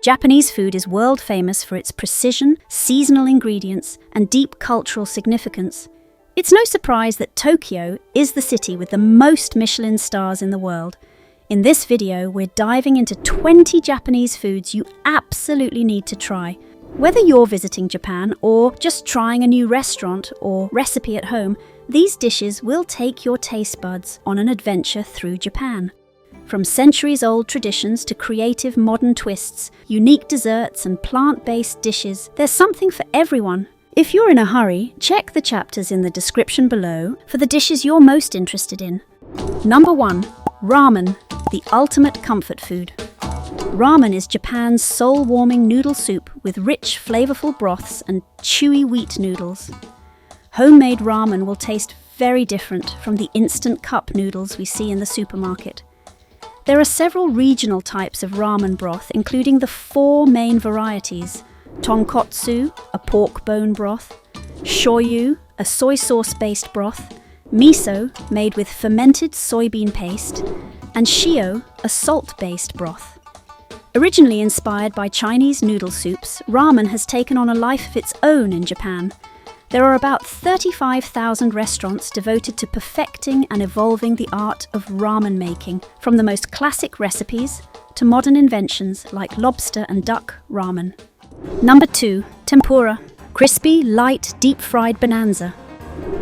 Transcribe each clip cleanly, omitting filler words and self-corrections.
Japanese food is world famous for its precision, seasonal ingredients, and deep cultural significance. It's no surprise that Tokyo is the city with the most Michelin stars in the world. In this video, we're diving into 20 Japanese foods you absolutely need to try. Whether you're visiting Japan or just trying a new restaurant or recipe at home, these dishes will take your taste buds on an adventure through Japan. From centuries-old traditions to creative modern twists, unique desserts and plant-based dishes, there's something for everyone. If you're in a hurry, check the chapters in the description below for the dishes you're most interested in. Number 1. Ramen, the ultimate comfort food. Ramen is Japan's soul-warming noodle soup with rich, flavorful broths and chewy wheat noodles. Homemade ramen will taste very different from the instant cup noodles we see in the supermarket. There are several regional types of ramen broth, including the 4 main varieties: tonkotsu, a pork bone broth; shoyu, a soy sauce-based broth; miso, made with fermented soybean paste; and shio, a salt-based broth. Originally inspired by Chinese noodle soups, ramen has taken on a life of its own in Japan. There are about 35,000 restaurants devoted to perfecting and evolving the art of ramen making, from the most classic recipes to modern inventions like lobster and duck ramen. Number 2. Tempura, crispy, light, deep-fried bonanza.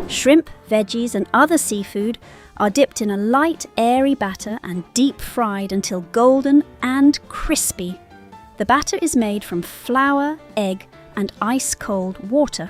Shrimp, veggies, and other seafood are dipped in a light, airy batter and deep-fried until golden and crispy. The batter is made from flour, egg, and ice-cold water.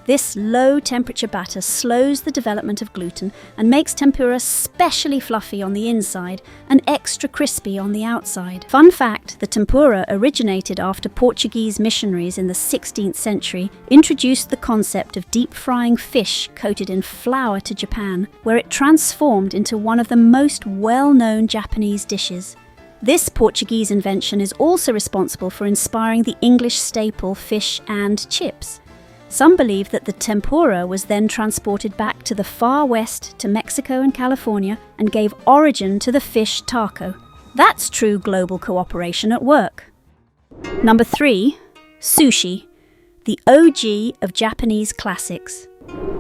This low-temperature batter slows the development of gluten and makes tempura specially fluffy on the inside and extra crispy on the outside. Fun fact, the tempura originated after Portuguese missionaries in the 16th century introduced the concept of deep-frying fish coated in flour to Japan, where it transformed into one of the most well-known Japanese dishes. This Portuguese invention is also responsible for inspiring the English staple fish and chips. Some believe that the tempura was then transported back to the far west to Mexico and California and gave origin to the fish taco. That's true global cooperation at work. Number 3. Sushi, the OG of Japanese classics.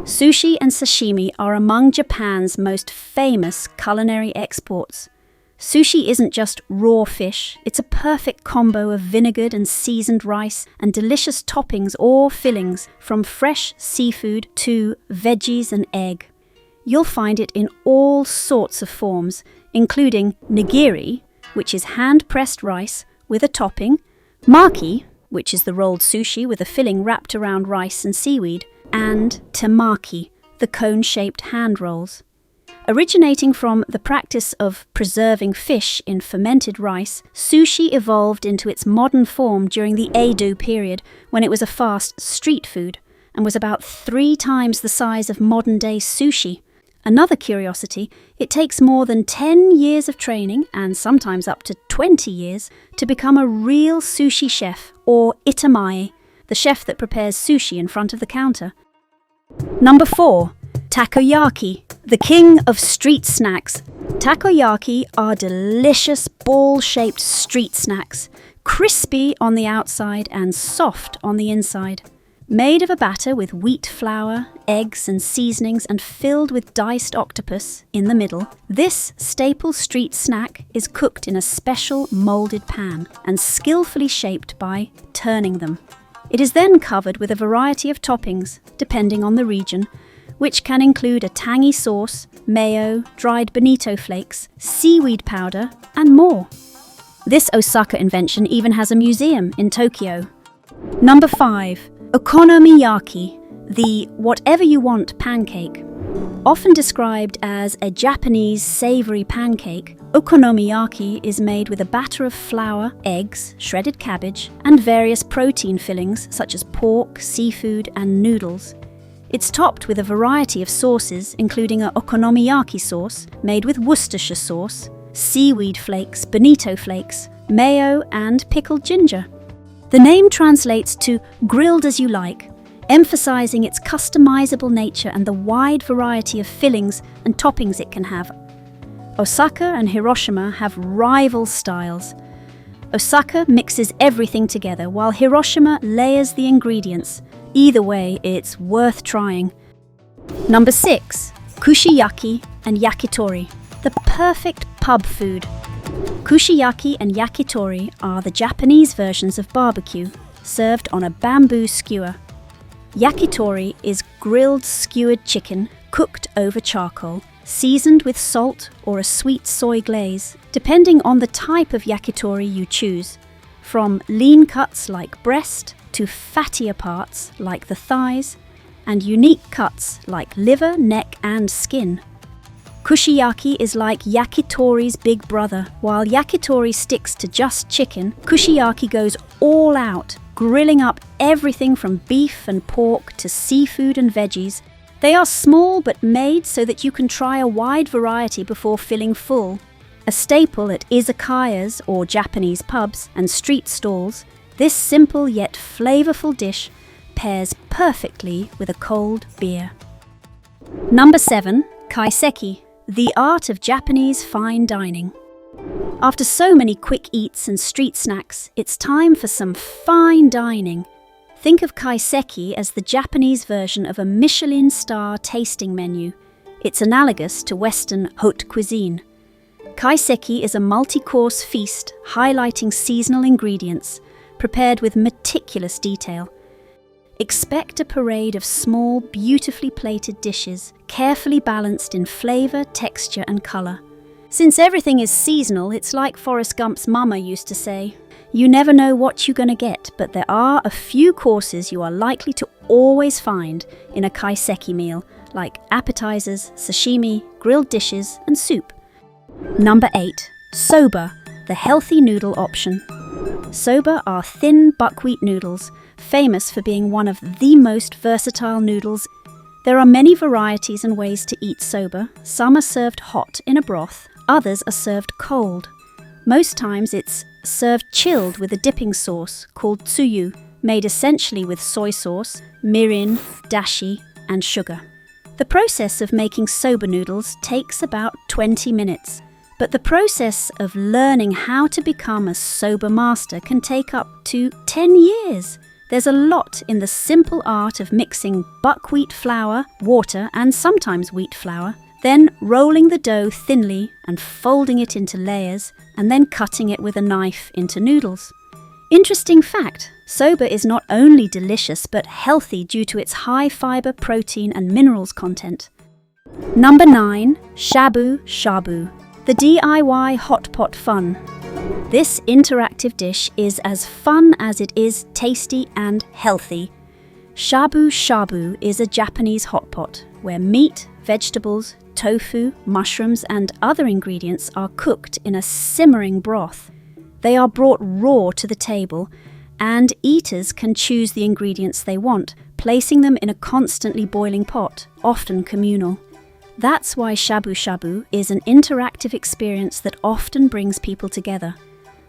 Sushi and sashimi are among Japan's most famous culinary exports. Sushi isn't just raw fish, it's a perfect combo of vinegared and seasoned rice and delicious toppings or fillings, from fresh seafood to veggies and egg. You'll find it in all sorts of forms, including nigiri, which is hand-pressed rice with a topping, maki, which is the rolled sushi with a filling wrapped around rice and seaweed, and temaki, the cone-shaped hand rolls. Originating from the practice of preserving fish in fermented rice, sushi evolved into its modern form during the Edo period, when it was a fast street food and was about 3 times the size of modern-day sushi. Another curiosity, it takes more than 10 years of training, and sometimes up to 20 years, to become a real sushi chef, or itamae, the chef that prepares sushi in front of the counter. Number 4. Takoyaki, the king of street snacks. Takoyaki are delicious ball-shaped street snacks, crispy on the outside and soft on the inside. Made of a batter with wheat flour, eggs and seasonings and filled with diced octopus in the middle, this staple street snack is cooked in a special molded pan and skillfully shaped by turning them. It is then covered with a variety of toppings, depending on the region, which can include a tangy sauce, mayo, dried bonito flakes, seaweed powder, and more. This Osaka invention even has a museum in Tokyo. Number 5. Okonomiyaki, the whatever-you-want pancake. Often described as a Japanese savory pancake, okonomiyaki is made with a batter of flour, eggs, shredded cabbage, and various protein fillings such as pork, seafood, and noodles. It's topped with a variety of sauces, including an okonomiyaki sauce made with Worcestershire sauce, seaweed flakes, bonito flakes, mayo, and pickled ginger. The name translates to grilled as you like, emphasizing its customizable nature and the wide variety of fillings and toppings it can have. Osaka and Hiroshima have rival styles. Osaka mixes everything together, while Hiroshima layers the ingredients. Either way, it's worth trying. Number 6. Kushiyaki and Yakitori, the perfect pub food. Kushiyaki and Yakitori are the Japanese versions of barbecue, served on a bamboo skewer. Yakitori is grilled skewered chicken cooked over charcoal, seasoned with salt or a sweet soy glaze, depending on the type of yakitori you choose, from lean cuts like breast to fattier parts like the thighs, and unique cuts like liver, neck and skin. Kushiyaki is like yakitori's big brother. While yakitori sticks to just chicken, kushiyaki goes all out, grilling up everything from beef and pork to seafood and veggies. They are small but made so that you can try a wide variety before feeling full. A staple at izakayas or Japanese pubs and street stalls, this simple yet flavorful dish pairs perfectly with a cold beer. Number 7. Kaiseki, the art of Japanese fine dining. After so many quick eats and street snacks, it's time for some fine dining. Think of kaiseki as the Japanese version of a Michelin star tasting menu. It's analogous to Western haute cuisine. Kaiseki is a multi-course feast highlighting seasonal ingredients, prepared with meticulous detail. Expect a parade of small, beautifully plated dishes, carefully balanced in flavor, texture and color. Since everything is seasonal, it's like Forrest Gump's mama used to say, you never know what you're gonna get, but there are a few courses you are likely to always find in a kaiseki meal, like appetizers, sashimi, grilled dishes and soup. Number 8. Soba, the healthy noodle option. Soba are thin buckwheat noodles, famous for being one of the most versatile noodles. There are many varieties and ways to eat soba. Some are served hot in a broth, others are served cold. Most times it's served chilled with a dipping sauce called tsuyu, made essentially with soy sauce, mirin, dashi and sugar. The process of making soba noodles takes about 20 minutes, but the process of learning how to become a soba master can take up to 10 years. There's a lot in the simple art of mixing buckwheat flour, water and sometimes wheat flour, then rolling the dough thinly and folding it into layers, and then cutting it with a knife into noodles. Interesting fact, soba is not only delicious but healthy due to its high fiber, protein and minerals content. Number 9. Shabu Shabu, the DIY hot pot fun. This interactive dish is as fun as it is tasty and healthy. Shabu Shabu is a Japanese hot pot where meat, vegetables, tofu, mushrooms and other ingredients are cooked in a simmering broth. They are brought raw to the table, and eaters can choose the ingredients they want, placing them in a constantly boiling pot, often communal. That's why Shabu Shabu is an interactive experience that often brings people together.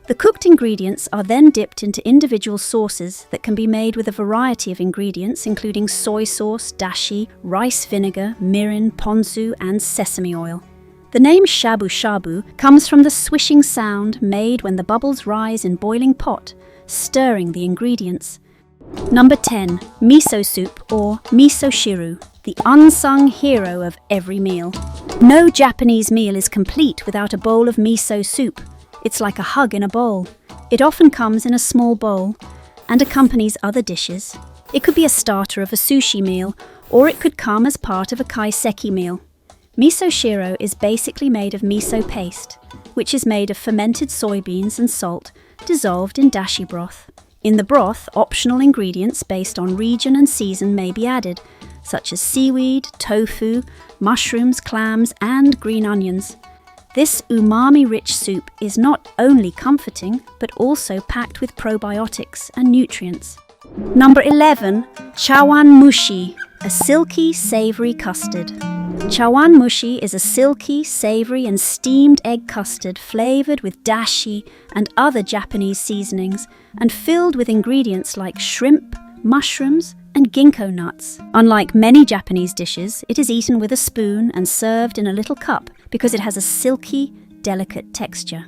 The cooked ingredients are then dipped into individual sauces that can be made with a variety of ingredients, including soy sauce, dashi, rice vinegar, mirin, ponzu, and sesame oil. The name Shabu Shabu comes from the swishing sound made when the bubbles rise in boiling pot, stirring the ingredients. Number 10. Miso soup or Misoshiru, the unsung hero of every meal. No Japanese meal is complete without a bowl of miso soup. It's like a hug in a bowl. It often comes in a small bowl and accompanies other dishes. It could be a starter of a sushi meal, or it could come as part of a kaiseki meal. Misoshiro is basically made of miso paste, which is made of fermented soybeans and salt dissolved in dashi broth. In the broth, optional ingredients based on region and season may be added, such as seaweed, tofu, mushrooms, clams, and green onions. This umami-rich soup is not only comforting, but also packed with probiotics and nutrients. Number 11. Chawanmushi, a silky, savoury custard. Chawanmushi is a silky, savoury and steamed egg custard flavoured with dashi and other Japanese seasonings and filled with ingredients like shrimp, mushrooms and ginkgo nuts. Unlike many Japanese dishes, it is eaten with a spoon and served in a little cup because it has a silky, delicate texture.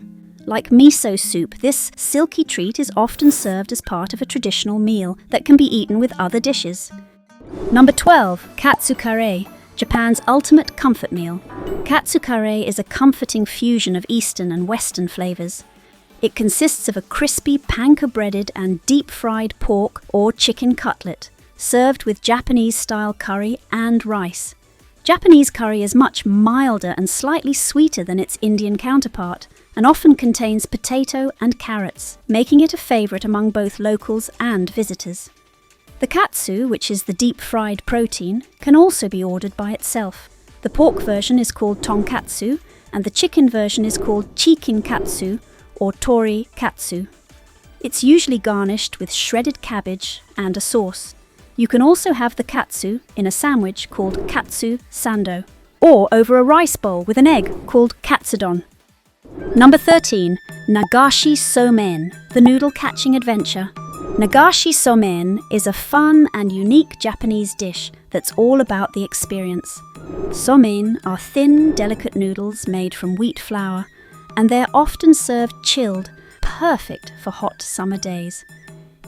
Like miso soup, this silky treat is often served as part of a traditional meal that can be eaten with other dishes. Number 12. Katsu Kare, Japan's ultimate comfort meal. Katsu Kare is a comforting fusion of Eastern and Western flavors. It consists of a crispy panko-breaded and deep-fried pork or chicken cutlet, served with Japanese-style curry and rice. Japanese curry is much milder and slightly sweeter than its Indian counterpart, and often contains potato and carrots, making it a favorite among both locals and visitors. The katsu, which is the deep-fried protein, can also be ordered by itself. The pork version is called tonkatsu, and the chicken version is called chikin katsu or tori katsu. It's usually garnished with shredded cabbage and a sauce. You can also have the katsu in a sandwich called katsu sando, or over a rice bowl with an egg called katsudon. Number 13. Nagashi Somen, the noodle-catching adventure. Nagashi Somen is a fun and unique Japanese dish that's all about the experience. Somen are thin, delicate noodles made from wheat flour, and they're often served chilled, perfect for hot summer days.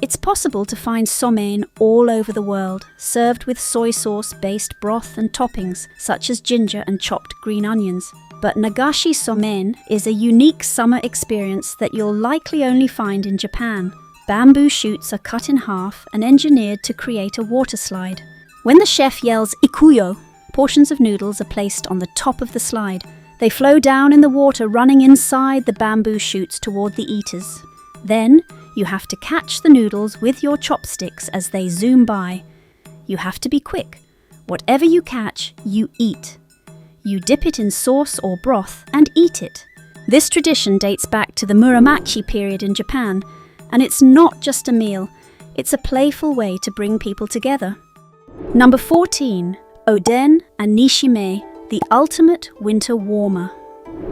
It's possible to find somen all over the world, served with soy sauce-based broth and toppings, such as ginger and chopped green onions. But Nagashi Somen is a unique summer experience that you'll likely only find in Japan. Bamboo shoots are cut in half and engineered to create a water slide. When the chef yells "ikuyo," portions of noodles are placed on the top of the slide. They flow down in the water, running inside the bamboo shoots toward the eaters. Then, you have to catch the noodles with your chopsticks as they zoom by. You have to be quick. Whatever you catch, you eat. You dip it in sauce or broth and eat it. This tradition dates back to the Muromachi period in Japan, and it's not just a meal, it's a playful way to bring people together. Number 14. Oden and Nishime, the ultimate winter warmer.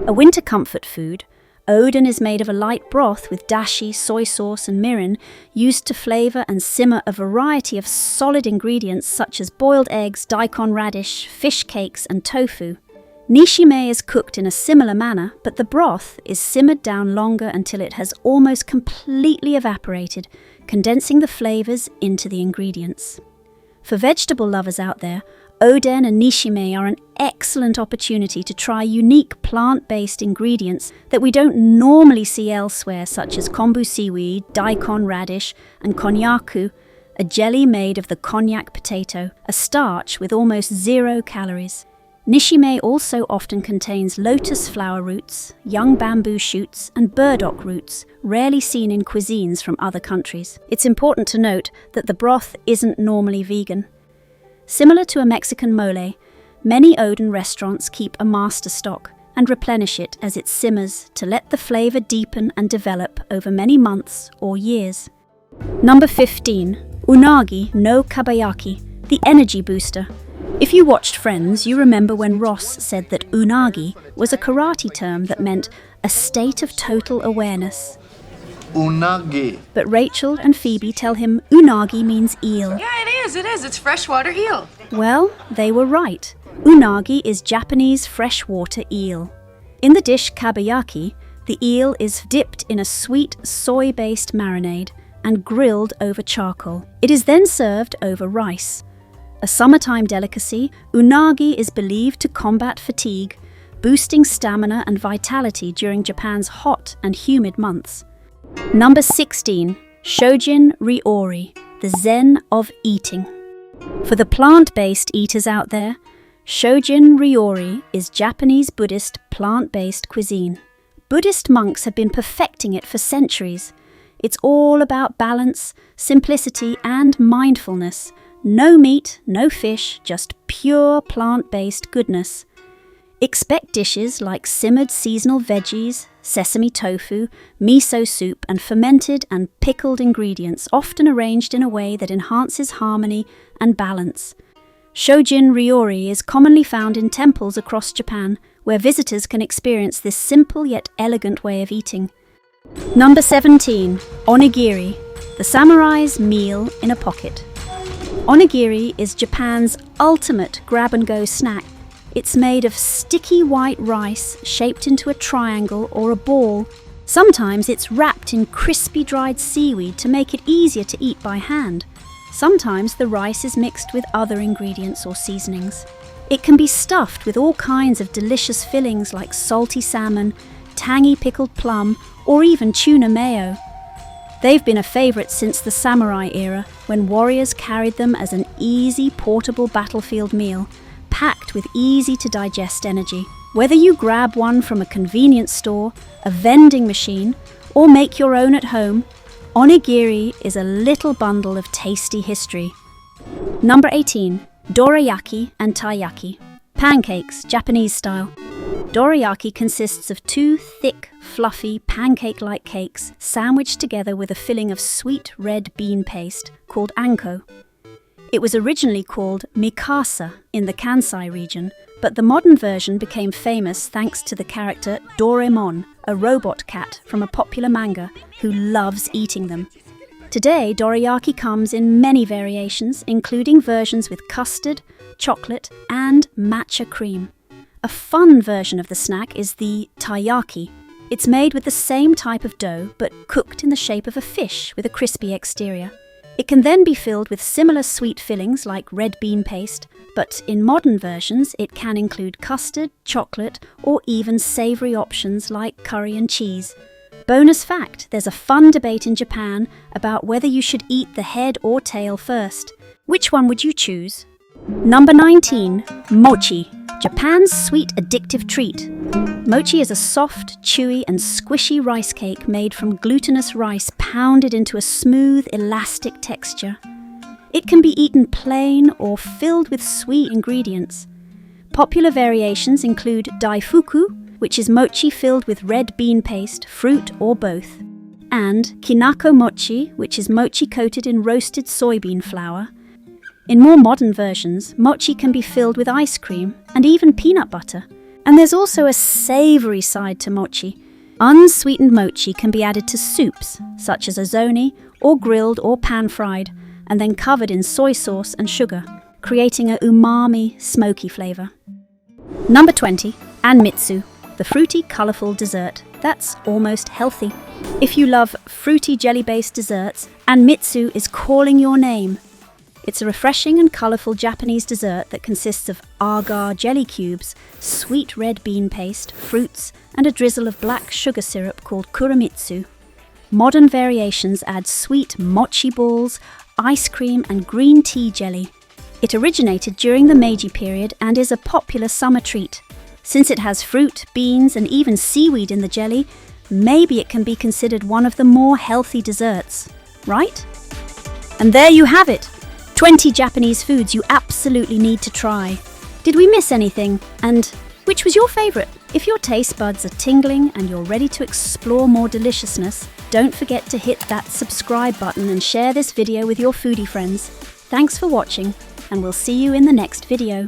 A winter comfort food, Oden is made of a light broth with dashi, soy sauce and mirin, used to flavor and simmer a variety of solid ingredients such as boiled eggs, daikon radish, fish cakes and tofu. Nishime is cooked in a similar manner, but the broth is simmered down longer until it has almost completely evaporated, condensing the flavors into the ingredients. For vegetable lovers out there, Oden and Nishime are an excellent opportunity to try unique plant-based ingredients that we don't normally see elsewhere, such as kombu seaweed, daikon radish, and konnyaku, a jelly made of the konjac potato, a starch with almost 0 calories. Nishime also often contains lotus flower roots, young bamboo shoots, and burdock roots, rarely seen in cuisines from other countries. It's important to note that the broth isn't normally vegan. Similar to a Mexican mole, many Oden restaurants keep a master stock and replenish it as it simmers to let the flavor deepen and develop over many months or years. Number 15. Unagi no Kabayaki, the energy booster. If you watched Friends, you remember when Ross said that unagi was a karate term that meant a state of total awareness. Unagi. But Rachel and Phoebe tell him unagi means eel. Yeah, it is. It's freshwater eel. Well, they were right. Unagi is Japanese freshwater eel. In the dish kabayaki, the eel is dipped in a sweet soy-based marinade and grilled over charcoal. It is then served over rice. A summertime delicacy, unagi is believed to combat fatigue, boosting stamina and vitality during Japan's hot and humid months. Number 16. Shojin Ryori, the Zen of eating. For the plant-based eaters out there, Shojin Ryori is Japanese Buddhist plant-based cuisine. Buddhist monks have been perfecting it for centuries. It's all about balance, simplicity, and mindfulness. No meat, no fish, just pure plant-based goodness. Expect dishes like simmered seasonal veggies, sesame tofu, miso soup, and fermented and pickled ingredients, often arranged in a way that enhances harmony and balance. Shojin Ryori is commonly found in temples across Japan, where visitors can experience this simple yet elegant way of eating. Number 17. Onigiri, the samurai's meal in a pocket. Onigiri is Japan's ultimate grab-and-go snack. It's made of sticky white rice shaped into a triangle or a ball, Sometimes it's wrapped in crispy dried seaweed to make it easier to eat by hand. Sometimes the rice is mixed with other ingredients or seasonings. It can be stuffed with all kinds of delicious fillings like salty salmon, tangy pickled plum, or even tuna mayo. They've been a favourite since the samurai era, when warriors carried them as an easy, portable battlefield meal, packed with easy-to-digest energy. Whether you grab one from a convenience store, a vending machine, or make your own at home, onigiri is a little bundle of tasty history. Number 18. Dorayaki and Taiyaki. Pancakes, Japanese style. Dorayaki consists of two thick, fluffy, pancake-like cakes sandwiched together with a filling of sweet red bean paste called anko. It was originally called mikasa in the Kansai region, but the modern version became famous thanks to the character Doraemon, a robot cat from a popular manga who loves eating them. Today, dorayaki comes in many variations, including versions with custard, chocolate, and matcha cream. A fun version of the snack is the taiyaki. It's made with the same type of dough, but cooked in the shape of a fish with a crispy exterior. It can then be filled with similar sweet fillings like red bean paste, but in modern versions it can include custard, chocolate, or even savoury options like curry and cheese. Bonus fact, there's a fun debate in Japan about whether you should eat the head or tail first. Which one would you choose? Number 19. Mochi. Japan's sweet addictive treat. Mochi is a soft, chewy and squishy rice cake made from glutinous rice pounded into a smooth, elastic texture. It can be eaten plain or filled with sweet ingredients. Popular variations include daifuku, which is mochi filled with red bean paste, fruit or both, and kinako mochi, which is mochi coated in roasted soybean flour. In more modern versions, mochi can be filled with ice cream and even peanut butter. And there's also a savoury side to mochi. Unsweetened mochi can be added to soups, such as ozoni, or grilled or pan-fried, and then covered in soy sauce and sugar, creating a umami, smoky flavour. Number 20. Anmitsu. The fruity, colourful dessert that's almost healthy. If you love fruity jelly-based desserts, Anmitsu is calling your name. It's a refreshing and colourful Japanese dessert that consists of agar jelly cubes, sweet red bean paste, fruits, and a drizzle of black sugar syrup called kuramitsu. Modern variations add sweet mochi balls, ice cream, and green tea jelly. It originated during the Meiji period and is a popular summer treat. Since it has fruit, beans, and even seaweed in the jelly, maybe it can be considered one of the more healthy desserts, right? And there you have it! 20 Japanese foods you absolutely need to try. Did we miss anything? And which was your favourite? If your taste buds are tingling and you're ready to explore more deliciousness, don't forget to hit that subscribe button and share this video with your foodie friends. Thanks for watching, and we'll see you in the next video.